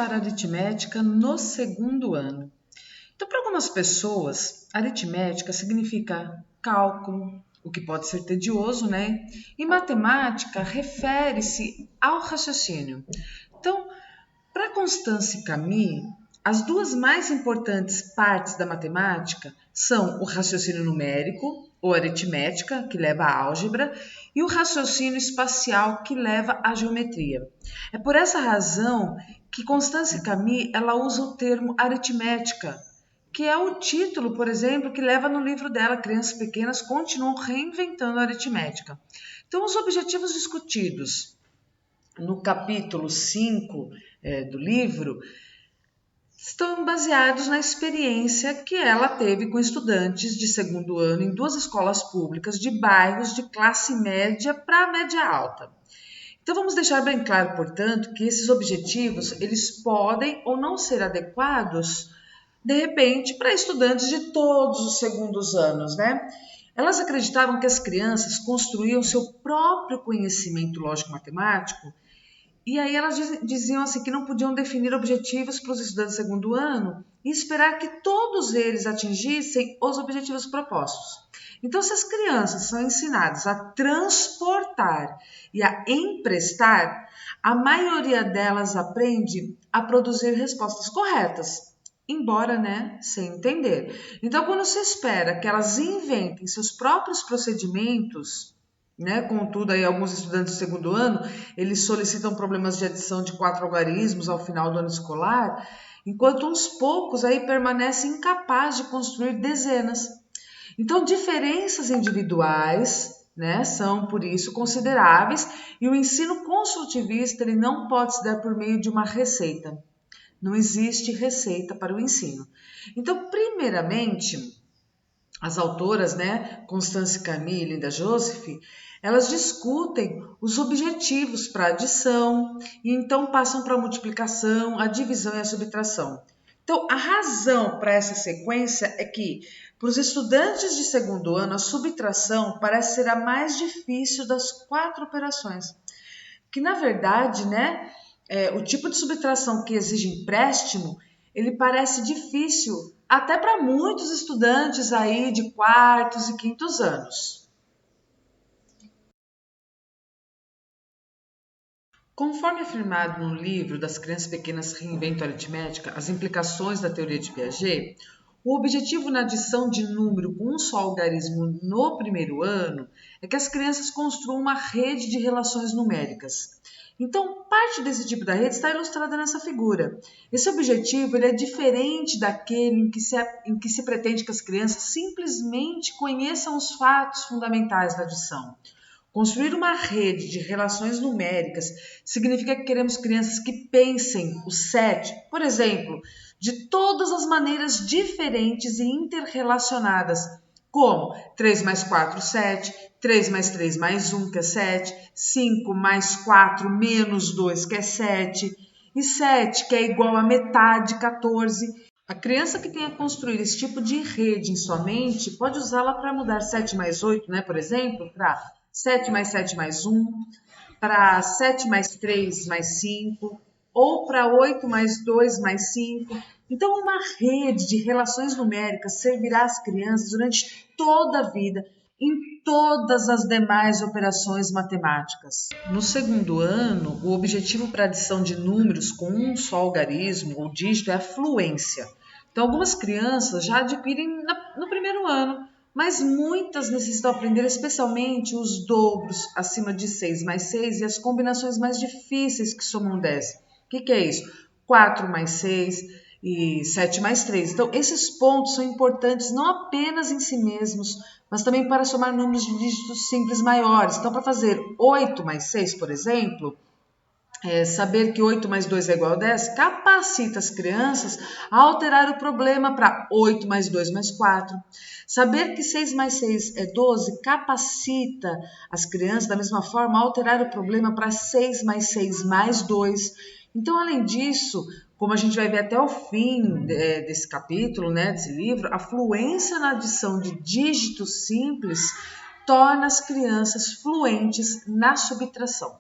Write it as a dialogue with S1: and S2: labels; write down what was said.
S1: para a aritmética no segundo ano. Então, para algumas pessoas, aritmética significa cálculo, o que pode ser tedioso, né? E matemática refere-se ao raciocínio. Então, para Constance e Camille, as duas mais importantes partes da matemática são o raciocínio numérico, ou aritmética, que leva à álgebra, e o raciocínio espacial, que leva à geometria. É por essa razão que Constance e Camille ela usa o termo aritmética, que é o título, por exemplo, que leva no livro dela, Crianças Pequenas Continuam Reinventando a Aritmética. Então, os objetivos discutidos no capítulo 5 do livro estão baseados na experiência que ela teve com estudantes de segundo ano em duas escolas públicas de bairros de classe média para média alta. Então vamos deixar bem claro, portanto, que esses objetivos eles podem ou não ser adequados de repente para estudantes de todos os segundos anos, né? Elas acreditavam que as crianças construíam seu próprio conhecimento lógico-matemático. E aí elas diziam assim que não podiam definir objetivos para os estudantes do segundo ano e esperar que todos eles atingissem os objetivos propostos. Então, se as crianças são ensinadas a transportar e a emprestar, a maioria delas aprende a produzir respostas corretas, embora, né, sem entender. Então, quando se espera que elas inventem seus próprios procedimentos, né? Contudo, aí alguns estudantes do segundo ano, eles solicitam problemas de adição de 4 algarismos ao final do ano escolar, enquanto uns poucos aí permanecem incapazes de construir dezenas. Então, diferenças individuais, né, são por isso consideráveis e o ensino construtivista ele não pode se dar por meio de uma receita. Não existe receita para o ensino. Então, primeiramente, as autoras, né, Constance Camille e Linda Joseph, elas discutem os objetivos para a adição e então passam para a multiplicação, a divisão e a subtração. Então, a razão para essa sequência é que, para os estudantes de segundo ano, a subtração parece ser a mais difícil das 4 operações. Que, na verdade, né, o tipo de subtração que exige empréstimo, ele parece difícil até para muitos estudantes aí de quartos e quintos anos. Conforme afirmado no livro das Crianças Pequenas Reinventam a Aritmética, as implicações da teoria de Piaget, o objetivo na adição de número com um só algarismo no primeiro ano é que as crianças construam uma rede de relações numéricas. Então, parte desse tipo da rede está ilustrada nessa figura. Esse objetivo ele é diferente daquele em que se pretende que as crianças simplesmente conheçam os fatos fundamentais da adição. Construir uma rede de relações numéricas significa que queremos crianças que pensem o 7, por exemplo, de todas as maneiras diferentes e interrelacionadas, como 3 mais 4, 7, 3 mais 3 mais 1, que é 7, 5 mais 4 menos 2, que é 7, e 7, que é igual a metade, 14. A criança que tenha construído esse tipo de rede em sua mente pode usá-la para mudar 7 mais 8, né, por exemplo, para 7 mais 7 mais 1, para 7 mais 3 mais 5, ou para 8 mais 2 mais 5. Então, uma rede de relações numéricas servirá às crianças durante toda a vida, em todas as demais operações matemáticas. No segundo ano, o objetivo para a adição de números com um só algarismo ou dígito é a fluência. Então, algumas crianças já adquirem no primeiro ano, mas muitas necessitam aprender especialmente os dobros acima de 6 mais 6 e as combinações mais difíceis que somam 10. O que é isso? 4 mais 6 e 7 mais 3. Então, esses pontos são importantes não apenas em si mesmos, mas também para somar números de dígitos simples maiores. Então, para fazer 8 mais 6, por exemplo, saber que 8 mais 2 é igual a 10 capacita as crianças a alterar o problema para 8 mais 2 mais 4. Saber que 6 mais 6 é 12 capacita as crianças, da mesma forma, a alterar o problema para 6 mais 6 mais 2. Então, além disso, como a gente vai ver até o fim desse capítulo, né, desse livro, a fluência na adição de dígitos simples torna as crianças fluentes na subtração.